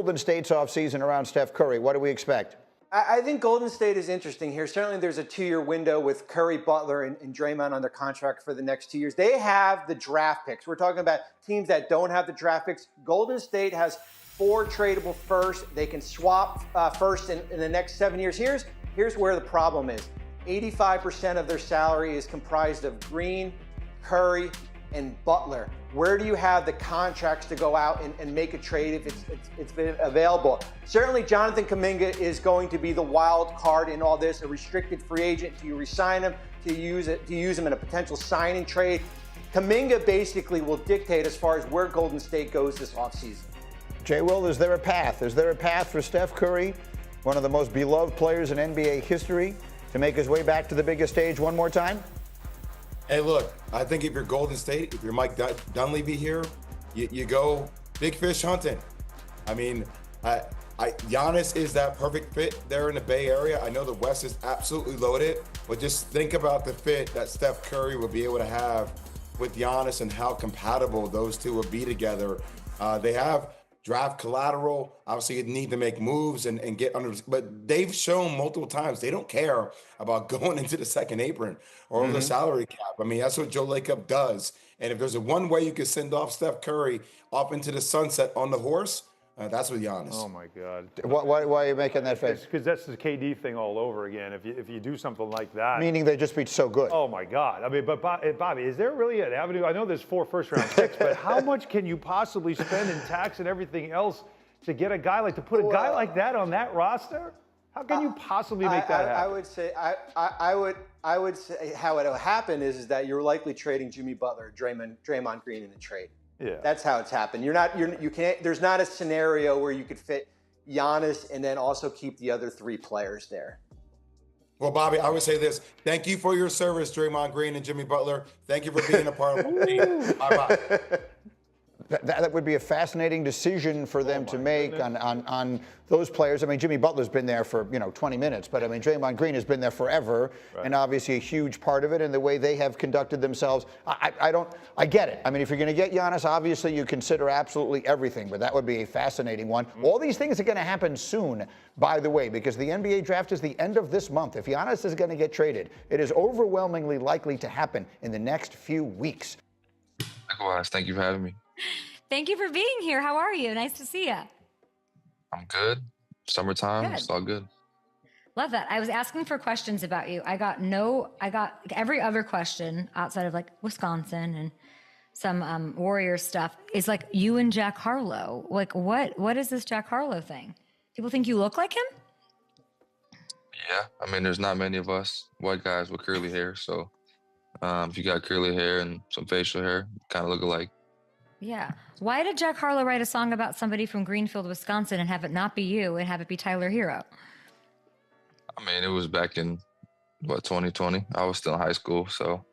Golden State's offseason around Steph Curry. What do we expect? I think Golden State is interesting here. Certainly there's a 2-year window with Curry, Butler, and Draymond on their contract for the next 2 years. They have the draft picks. We're talking about teams that don't have the draft picks. Golden State has 4 tradable firsts. They can swap first in the next 7 years. Here's where the problem is. 85% of their salary is comprised of Green, Curry, and Butler. Where do you have the contracts to go out and make a trade if it's available? Certainly, Jonathan Kuminga is going to be the wild card in all this, a restricted free agent. Do you resign him, to use him in a potential signing trade? Kuminga basically will dictate as far as where Golden State goes this offseason. Jay Will, is there a path? Is there a path for Steph Curry, one of the most beloved players in NBA history, to make his way back to the biggest stage one more time? Hey, look, I think if you're Golden State, if you're Mike Dunleavy here, you go big fish hunting. I mean, Giannis is that perfect fit there in the Bay Area. I know the West is absolutely loaded, but just think about the fit that Steph Curry would be able to have with Giannis and how compatible those two would be together. They have draft collateral. Obviously, you need to make moves and get under, but they've shown multiple times they don't care about going into the second apron or over the salary cap. I mean, that's what Joe Lacob does. And if there's a one way you could send off Steph Curry off into the sunset on the horse, that's with Giannis. Oh my God! Why are you making that face? Because that's the KD thing all over again. If you do something like that, Meaning they'd just be so good. oh my God! I mean, but Bobby, is there really an avenue? I know there's 4 first-round picks, but how much can you possibly spend in tax and everything else to get a guy like guy like that on that roster? How can you possibly make that happen? I would say how it'll happen is that you're likely trading Jimmy Butler, Draymond Green in the trade. Yeah. That's how it's happened. You can't. There's not a scenario where you could fit Giannis and then also keep the other 3 players there. Well, Bobby, I would say this. Thank you for your service, Draymond Green and Jimmy Butler. Thank you for being a part of the team. Bye-bye. That would be a fascinating decision for them to make on those players. I mean, Jimmy Butler's been there for 20 minutes, but I mean, Draymond Green has been there forever, and obviously a huge part of it. And the way they have conducted themselves, I get it. I mean, if you're going to get Giannis, obviously you consider absolutely everything, but that would be a fascinating one. All these things are going to happen soon, by the way, because the NBA draft is the end of this month. If Giannis is going to get traded, it is overwhelmingly likely to happen in the next few weeks. Likewise, thank you for having me. Thank you for being here. How are you? Nice to see you. I'm good. Summertime, Good. it's all good. Love that. I was asking for questions about you. I got every other question outside of like Wisconsin and some Warriors stuff is like you and Jack Harlow. Like what is this Jack Harlow thing? People think you look like him? Yeah, I mean, there's not many of us white guys with curly hair, so if you got curly hair and some facial hair, kind of look alike. Yeah. Why did Jack Harlow write a song about somebody from Greenfield, Wisconsin, and have it not be you and have it be Tyler Hero? I mean, it was back in, 2020? I was still in high school, so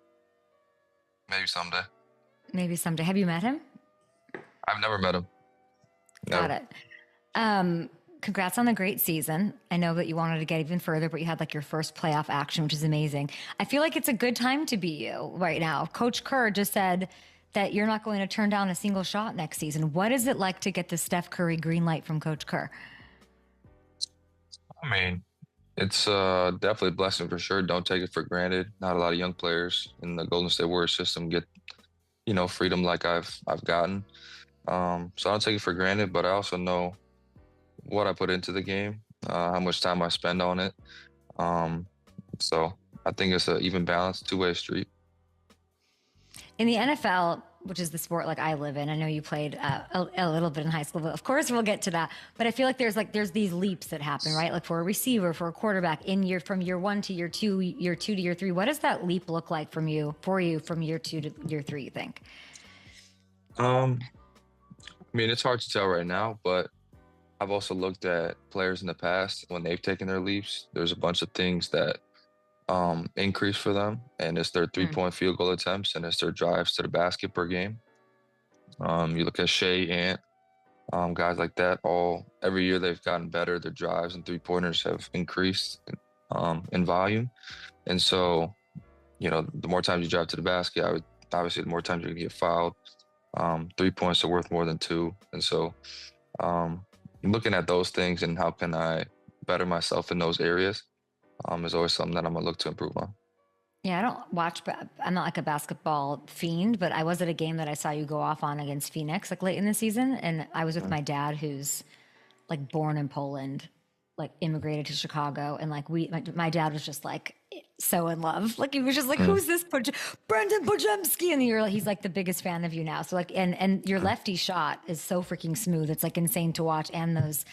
maybe someday. Maybe someday. Have you met him? I've never met him. Got it. Congrats on the great season. I know that you wanted to get even further, but you had like your first playoff action, which is amazing. I feel like it's a good time to be you right now. Coach Kerr just said that you're not going to turn down a single shot next season. What is it like to get the Steph Curry green light from Coach Kerr? I mean, it's definitely a blessing for sure. Don't take it for granted. Not a lot of young players in the Golden State Warriors system get, freedom like I've gotten. So I don't take it for granted, but I also know what I put into the game, how much time I spend on it. So I think it's an even balanced two-way street. In the NFL, which is the sport like I live in, I know you played a little bit in high school, but of course we'll get to that. But I feel like there's these leaps that happen, right? Like for a receiver, for a quarterback, from year 1 to year 2, year 2 to year 3. What does that leap look like for you from year 2 to year 3? You think? I mean, it's hard to tell right now, but I've also looked at players in the past when they've taken their leaps. There's a bunch of things that increase for them, and it's their three-point field goal attempts, and it's their drives to the basket per game. You look at Shea, Ant, guys like that. Every year they've gotten better. Their drives and three-pointers have increased in volume, and so the more times you drive to the basket, obviously the more times you're gonna get fouled. 3 points are worth more than 2, and so looking at those things and how can I better myself in those areas is always something that I'm gonna look to improve on. Yeah, I don't watch, but I'm not like a basketball fiend, but I was at a game that I saw you go off on against Phoenix like late in the season. And I was with my dad, who's like born in Poland, like immigrated to Chicago. And like my dad was just like so in love. Like he was just like, who's this Brandin Podziemski? And he's like the biggest fan of you now. So like, and your lefty shot is so freaking smooth. It's like insane to watch. And those,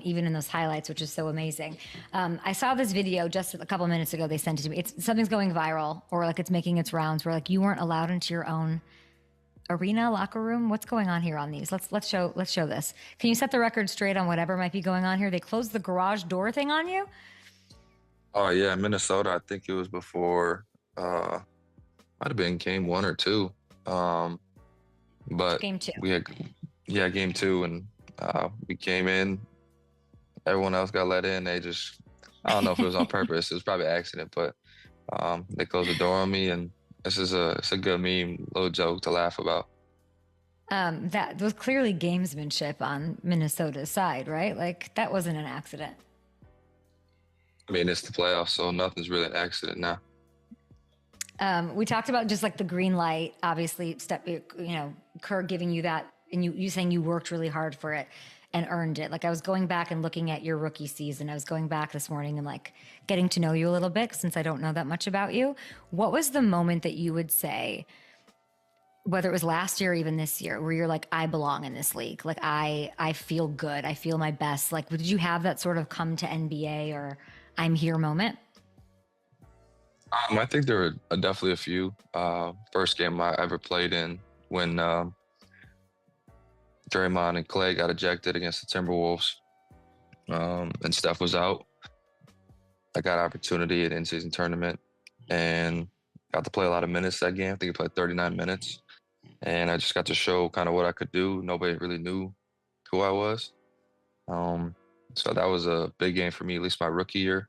even in those highlights, which is so amazing. I saw this video just a couple minutes ago. They sent it to me. Something's going viral, or like it's making its rounds where like you weren't allowed into your own arena, locker room. What's going on here on these? Let's show this. Can you set the record straight on whatever might be going on here? They closed the garage door thing on you? Oh yeah, Minnesota. I think it was before. Might have been game 1 or 2. But Game 2. We had game 2, and we came in. Everyone else got let in. They just, I don't know if it was on purpose. It was probably an accident, but they closed the door on me, and it's a good meme, little joke to laugh about. That was clearly gamesmanship on Minnesota's side, right? Like that wasn't an accident. I mean, it's the playoffs, so nothing's really an accident now. We talked about just like the green light, obviously, Kerr giving you that, and you saying you worked really hard for it and earned it. Like I was going back and looking at your rookie season. I was going back this morning and like getting to know you a little bit since I don't know that much about you. What was the moment that you would say, whether it was last year or even this year, where you're like, I belong in this league. Like I feel good. I feel my best. Like, did you have that sort of come to NBA or I'm here moment? I think there were definitely a few. First game I ever played in when Draymond and Klay got ejected against the Timberwolves, and Steph was out. I got an opportunity at in-season tournament and got to play a lot of minutes that game. I think I played 39 minutes, and I just got to show kind of what I could do. Nobody really knew who I was. So that was a big game for me, at least my rookie year.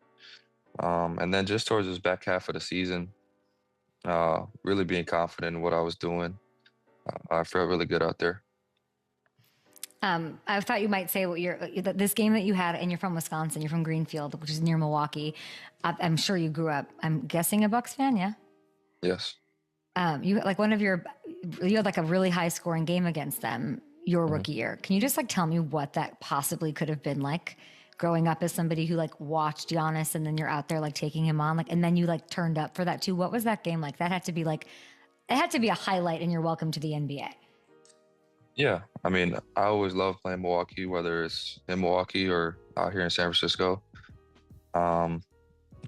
And then just towards this back half of the season, really being confident in what I was doing. I felt really good out there. I thought you might say this game that you had, and you're from Wisconsin, you're from Greenfield, which is near Milwaukee. I'm sure you grew up, I'm guessing, a Bucks fan, yeah? Yes. You had like a really high scoring game against them your rookie year. Can you just like tell me what that possibly could have been like growing up as somebody who like watched Giannis and then you're out there like taking him on, like, and then you like turned up for that too? What was that game like? That had to be like, it had to be a highlight in your welcome to the NBA. Yeah, I mean, I always love playing Milwaukee, whether it's in Milwaukee or out here in San Francisco. But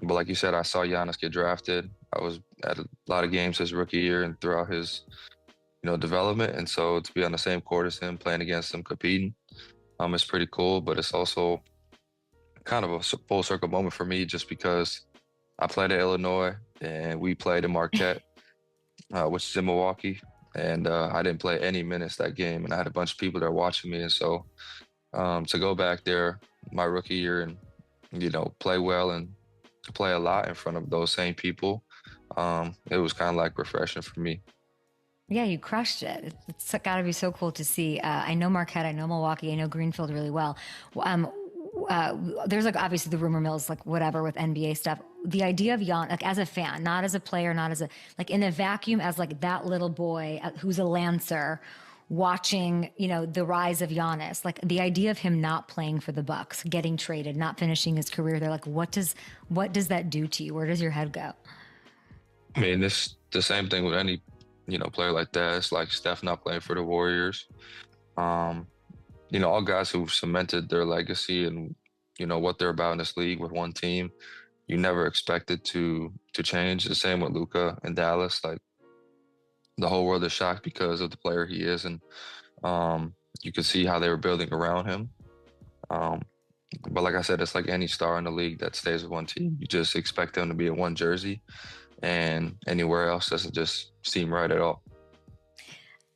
like you said, I saw Giannis get drafted. I was at a lot of games his rookie year and throughout his, development. And so to be on the same court as him, playing against him, competing, it's pretty cool. But it's also kind of a full circle moment for me, just because I played at Illinois and we played in Marquette, which is in Milwaukee. And I didn't play any minutes that game, and I had a bunch of people there watching me. And so to go back there my rookie year and, play well and play a lot in front of those same people, it was kind of like refreshing for me. Yeah, you crushed it. It's got to be so cool to see. I know Marquette, I know Milwaukee, I know Greenfield really well. There's like obviously the rumor mills, like whatever with NBA stuff. The idea of Giannis, like as a fan, not as a player, not as a, like in a vacuum, as like that little boy who's a Lancer watching, the rise of Giannis, like the idea of him not playing for the Bucks, getting traded, not finishing his career. They're like, what does that do to you? Where does your head go? I mean, it's the same thing with any, player like that. It's like Steph not playing for the Warriors. All guys who've cemented their legacy and, what they're about in this league with one team, you never expect it to change. The same with Luka in Dallas. Like the whole world is shocked because of the player he is. And you could see how they were building around him. But like I said, it's like any star in the league that stays with one team. You just expect them to be in one jersey, and anywhere else doesn't just seem right at all.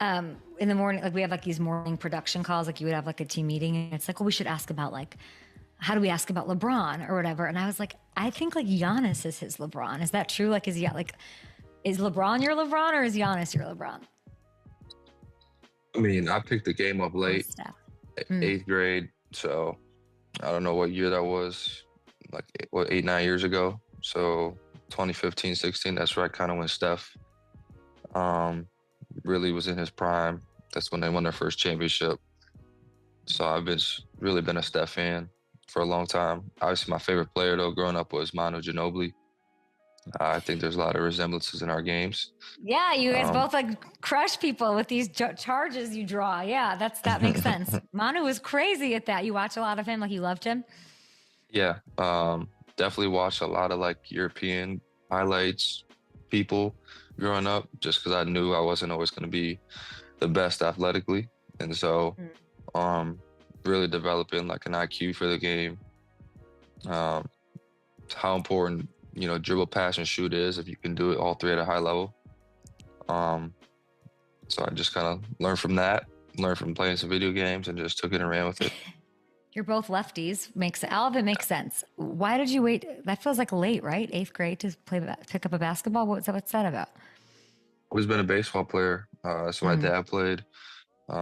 In the morning, like we have like these morning production calls, like you would have like a team meeting, and it's like, well, we should ask about like, how do we ask about LeBron or whatever? And I was like, I think like Giannis is his LeBron. Is that true? Like, is LeBron your LeBron or is Giannis your LeBron? I mean, I picked the game up late, 8th grade, So I don't know what year that was, like 8, 9 years ago. So 2015, 16, that's right kind of when Steph really was in his prime. That's when they won their first championship. So I've really been a Steph fan for a long time. Obviously, my favorite player though growing up was Manu Ginobili. I think there's a lot of resemblances in our games. Yeah, you guys Um, both like crush people with these charges you draw. Yeah, that makes sense. Manu was crazy at that. You watch a lot of him, like you loved him. Yeah, definitely watched a lot of like European highlights, people growing up, just because I knew I wasn't always going to be the best athletically, and so really developing like an IQ for the game. How important dribble, pass, and shoot is if you can do it all three at a high level. So I just kind of learned from that, learned from playing some video games, and just took it and ran with it. You're both lefties. All of it makes sense. Why did you wait? That feels like late, right? 8th grade to pick up a basketball. What's that about? Always been a baseball player. So my dad played. It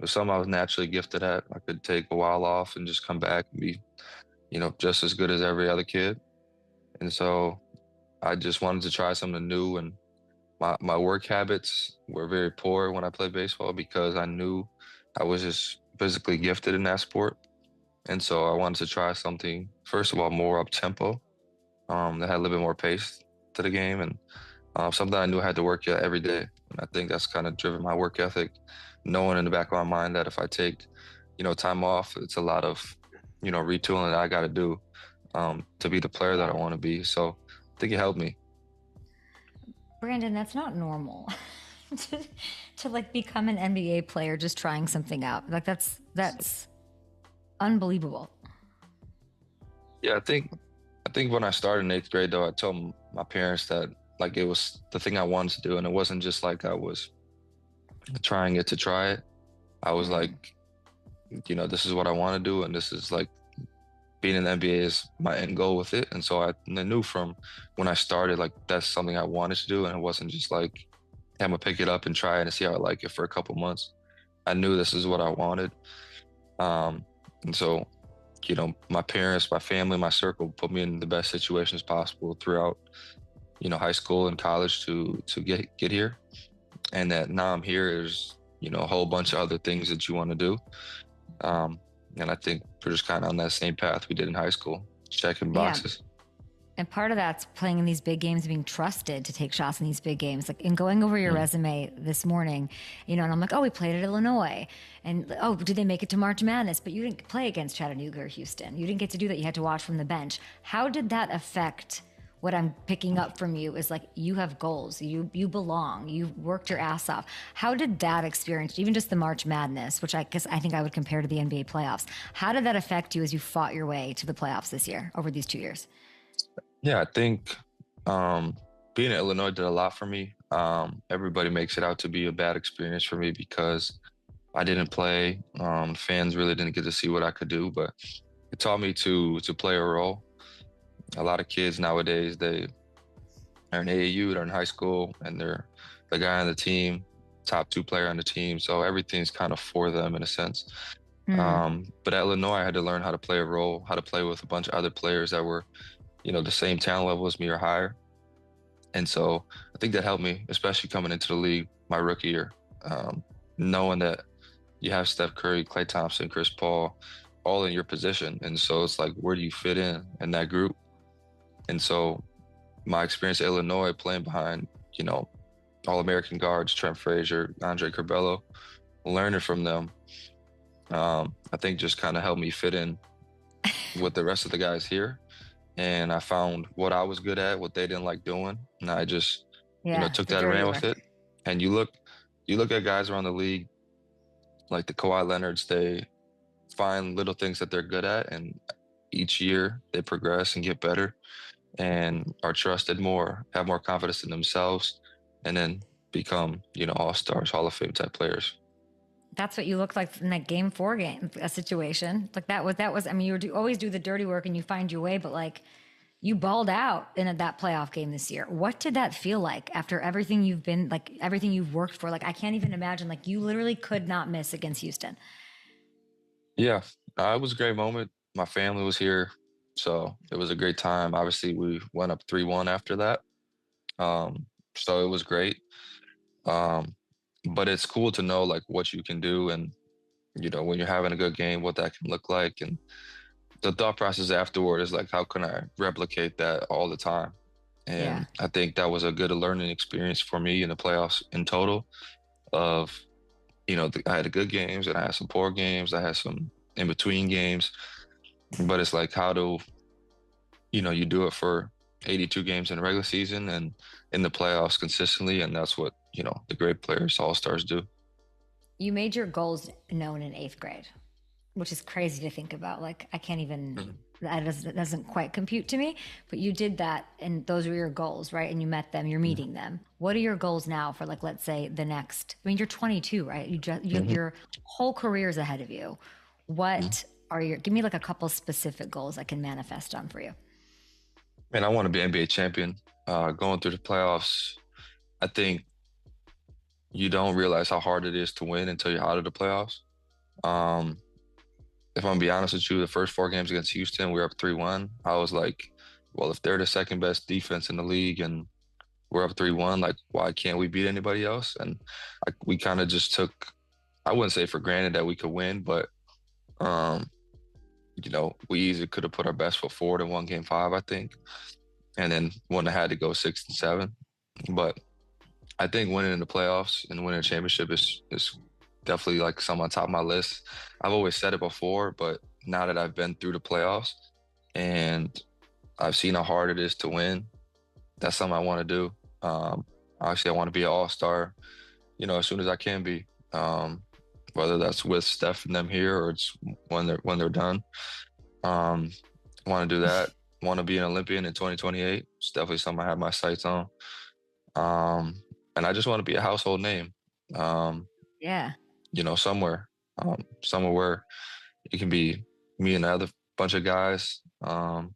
was something I was naturally gifted at. I could take a while off and just come back and be, just as good as every other kid. And so I just wanted to try something new. And my work habits were very poor when I played baseball because I knew I was just physically gifted in that sport. And so I wanted to try something, first of all, more up tempo, that had a little bit more pace to the game, and something I knew I had to work at every day. And I think that's kind of driven my work ethic, knowing in the back of my mind that if I take, time off, it's a lot of, retooling that I got to do to be the player that I want to be. So I think it helped me. Brandin, that's not normal to like become an NBA player just trying something out. Like that's unbelievable. Yeah, I think when I started in 8th grade though, I told my parents that like it was the thing I wanted to do, and it wasn't just like I was trying it to try it. I was like, this is what I want to do, and this is like being in the NBA is my end goal with it. And so I knew from when I started, like that's something I wanted to do, and it wasn't just like, hey, I'm gonna pick it up and try it and see how I like it for a couple months. I knew this is what I wanted. And so, my parents, my family, my circle put me in the best situations possible throughout, high school and college to get here. And that now I'm here, there's, a whole bunch of other things that you want to do. And I think we're just kind of on that same path we did in high school, checking boxes. And part of that's playing in these big games, being trusted to take shots in these big games. Like in going over your resume this morning, and I'm like, oh, we played at Illinois. And oh, did they make it to March Madness? But you didn't play against Chattanooga or Houston. You didn't get to do that. You had to watch from the bench. How did that affect what I'm picking up from you is like, you have goals, you belong, you've worked your ass off. How did that experience, even just the March Madness, which I guess I think I would compare to the NBA playoffs, how did that affect you as you fought your way to the playoffs this year, over these 2 years? Yeah, I think being in Illinois did a lot for me. Everybody makes it out to be a bad experience for me because I didn't play. Fans really didn't get to see what I could do, but it taught me to play a role. A lot of kids nowadays, they are in AAU, they're in high school, and they're the guy on the team, top 2 player on the team. So everything's kind of for them in a sense. But at Illinois, I had to learn how to play a role, how to play with a bunch of other players that were, the same talent level as me or higher. And so I think that helped me, especially coming into the league my rookie year, knowing that you have Steph Curry, Klay Thompson, Chris Paul, all in your position. And so it's like, where do you fit in that group? And so my experience at Illinois playing behind, All-American guards, Trent Frazier, Andre Curbelo, learning from them, I think just kind of helped me fit in with the rest of the guys here. And I found what I was good at, what they didn't like doing. And I just, took that and ran with it. And you look at guys around the league, like the Kawhi Leonards, they find little things that they're good at. And each year they progress and get better and are trusted more, have more confidence in themselves, and then become, all-stars, Hall of Fame type players. That's what you looked like in that game 4 game, a situation. Like that was, I mean, you always do the dirty work and you find your way, but like you balled out in that playoff game this year. What did that feel like after everything you've been, like everything you've worked for? Like, I can't even imagine, like you literally could not miss against Houston. Yeah. It was a great moment. My family was here, so it was a great time. Obviously, we went up 3-1 after that, so it was great. Um, but it's cool to know like what you can do, and when you're having a good game, what that can look like, and the thought process afterward is like, how can I replicate that all the time? Yeah. And I think that was a good learning experience for me in the playoffs in total. Of I had good games and I had some poor games. I had some in between games, but it's like, how do you do it for 82 games in the regular season and in the playoffs consistently, and that's what the great players, all-stars, do. You made your goals known in 8th grade, which is crazy to think about. Like, I can't even, that doesn't quite compute to me, but you did that and those were your goals, right? And you met them, you're meeting them. What are your goals now for, like, let's say the next, I mean, you're 22, right? Your whole career is ahead of you. What are give me like a couple specific goals I can manifest on for you. Man, I want to be NBA champion. Going through the playoffs, I think you don't realize how hard it is to win until you're out of the playoffs. If I'm gonna be honest with you, the first 4 games against Houston, we were up 3-1. I was like, well, if they're the second best defense in the league and we're up 3-1, like, why can't we beat anybody else? And we kind of just took, I wouldn't say for granted that we could win, but we easily could have put our best foot forward and won Game 5, I think, and then wouldn't have had to go 6 and 7. But I think winning in the playoffs and winning a championship is definitely like some on top of my list. I've always said it before, but now that I've been through the playoffs and I've seen how hard it is to win, that's something I want to do. Obviously, I want to be an all-star, as soon as I can be. Whether that's with Steph and them here or it's when they're done. I want to do that. Want to be an Olympian in 2028. It's definitely something I have my sights on. And I just want to be a household name. Yeah. Somewhere where it can be me and another bunch of guys, win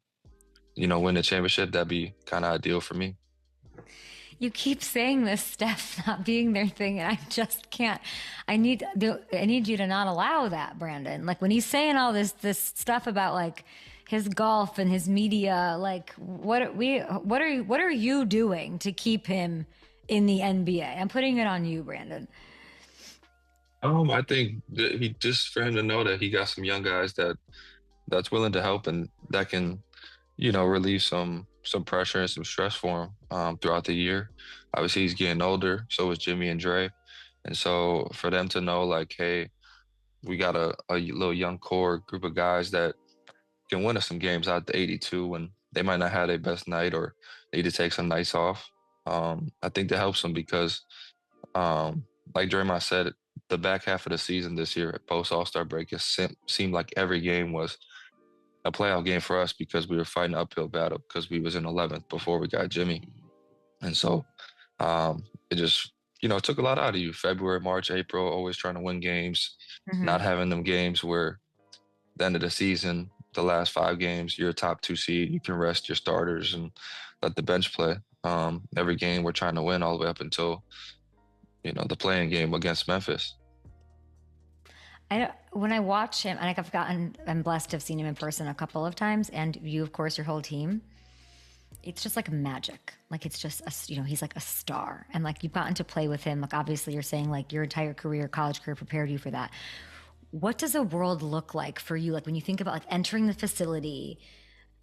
the championship. That'd be kind of ideal for me. You keep saying this, Steph not being their thing, and I just can't. I need you to not allow that, Brandon. Like, when he's saying all this stuff about like his golf and his media, like what are you doing to keep him in the NBA? I'm putting it on you, Brandon. I think that for him to know that he got some young guys that's willing to help and that can, relieve some pressure and some stress for him throughout the year. Obviously, he's getting older. So is Jimmy and Dre. And so for them to know, like, hey, we got a little young core group of guys that can win us some games out the 82 when they might not have their best night or need to take some nights off. I think that helps them because, like Draymond said, the back half of the season this year, post All-Star break, it seemed like every game was a playoff game for us because we were fighting an uphill battle because we was in 11th before we got Jimmy. And so it just, it took a lot out of you. February, March, April, always trying to win games, not having them games where the end of the season, the last 5 games, you're a top 2 seed, you can rest your starters and let the bench play. Every game we're trying to win all the way up until, the playing game against Memphis. When I watch him, and I'm blessed to have seen him in person a couple of times, and you, of course, your whole team, it's just like magic. Like, it's just, he's like a star. And like, you've gotten to play with him. Like, obviously you're saying like your entire career, college career prepared you for that. What does a world look like for you? Like, when you think about like entering the facility,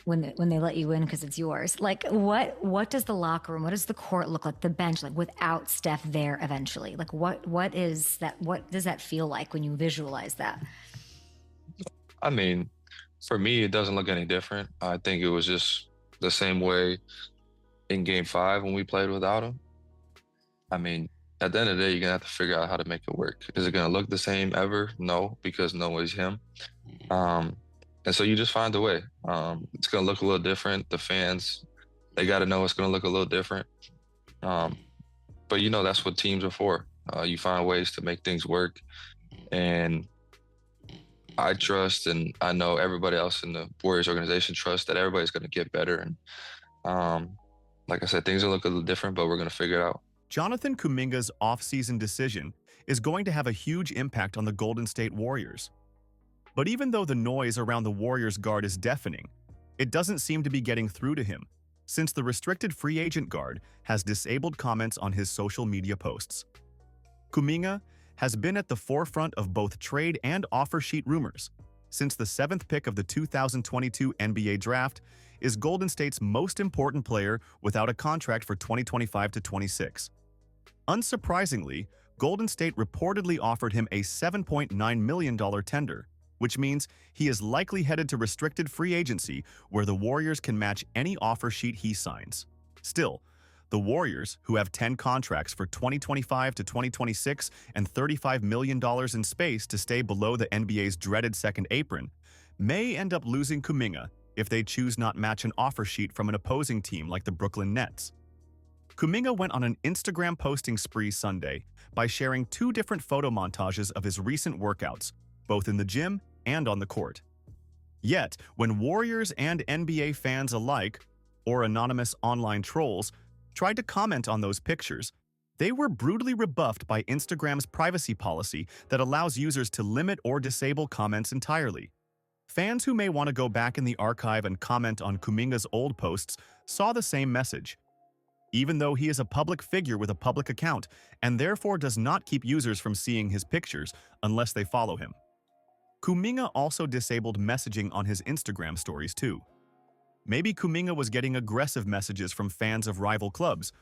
when they let you in because it's yours, like what does the locker room, what does the court look like, the bench, like without Steph there eventually? Like what is that? What does that feel like when you visualize that? I mean, for me, it doesn't look any different. I think it was just the same way in Game 5 when we played without him. I mean, at the end of the day, you're gonna have to figure out how to make it work. Is it gonna look the same ever? No, because no one's him. And so you just find a way. It's going to look a little different. The fans, they got to know it's going to look a little different. But, that's what teams are for. You find ways to make things work. And I trust, and I know everybody else in the Warriors organization trusts that everybody's going to get better. And like I said, things will look a little different, but we're going to figure it out. Jonathan Kuminga's offseason decision is going to have a huge impact on the Golden State Warriors. But even though the noise around the Warriors guard is deafening, it doesn't seem to be getting through to him, since the restricted free agent guard has disabled comments on his social media posts. Kuminga has been at the forefront of both trade and offer sheet rumors, since the 7th pick of the 2022 NBA Draft is Golden State's most important player without a contract for 2025 to 26. Unsurprisingly, Golden State reportedly offered him a $7.9 million tender, which means he is likely headed to restricted free agency where the Warriors can match any offer sheet he signs. Still, the Warriors, who have 10 contracts for 2025 to 2026 and $35 million in space to stay below the NBA's dreaded second apron, may end up losing Kuminga if they choose not match an offer sheet from an opposing team like the Brooklyn Nets. Kuminga went on an Instagram posting spree Sunday by sharing 2 different photo montages of his recent workouts, both in the gym and on the court. Yet, when Warriors and NBA fans alike, or anonymous online trolls, tried to comment on those pictures, they were brutally rebuffed by Instagram's privacy policy that allows users to limit or disable comments entirely. Fans who may want to go back in the archive and comment on Kuminga's old posts saw the same message. Even though he is a public figure with a public account and therefore does not keep users from seeing his pictures unless they follow him. Kuminga also disabled messaging on his Instagram stories too. Maybe Kuminga was getting aggressive messages from fans of rival clubs,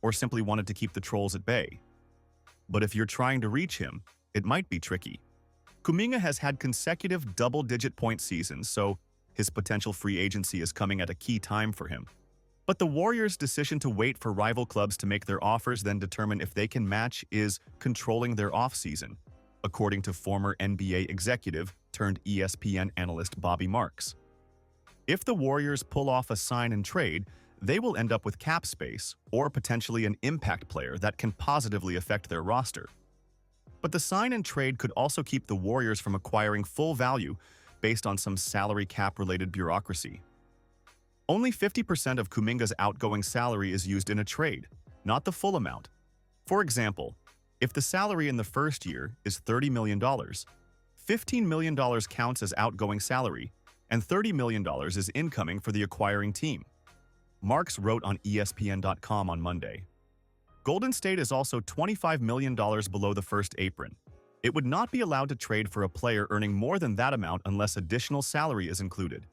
or simply wanted to keep the trolls at bay. But if you're trying to reach him, it might be tricky. Kuminga has had consecutive double-digit point seasons, so his potential free agency is coming at a key time for him. But the Warriors' decision to wait for rival clubs to make their offers then determine if they can match is controlling their offseason, according to former NBA executive turned ESPN analyst Bobby Marks. If the Warriors pull off a sign and trade, they will end up with cap space or potentially an impact player that can positively affect their roster. But the sign and trade could also keep the Warriors from acquiring full value based on some salary cap-related bureaucracy. Only 50% of Kuminga's outgoing salary is used in a trade, not the full amount. For example, if the salary in the first year is $30 million, $15 million counts as outgoing salary, and $30 million is incoming for the acquiring team. Marks wrote on ESPN.com on Monday. Golden State is also $25 million below the first apron. It would not be allowed to trade for a player earning more than that amount unless additional salary is included.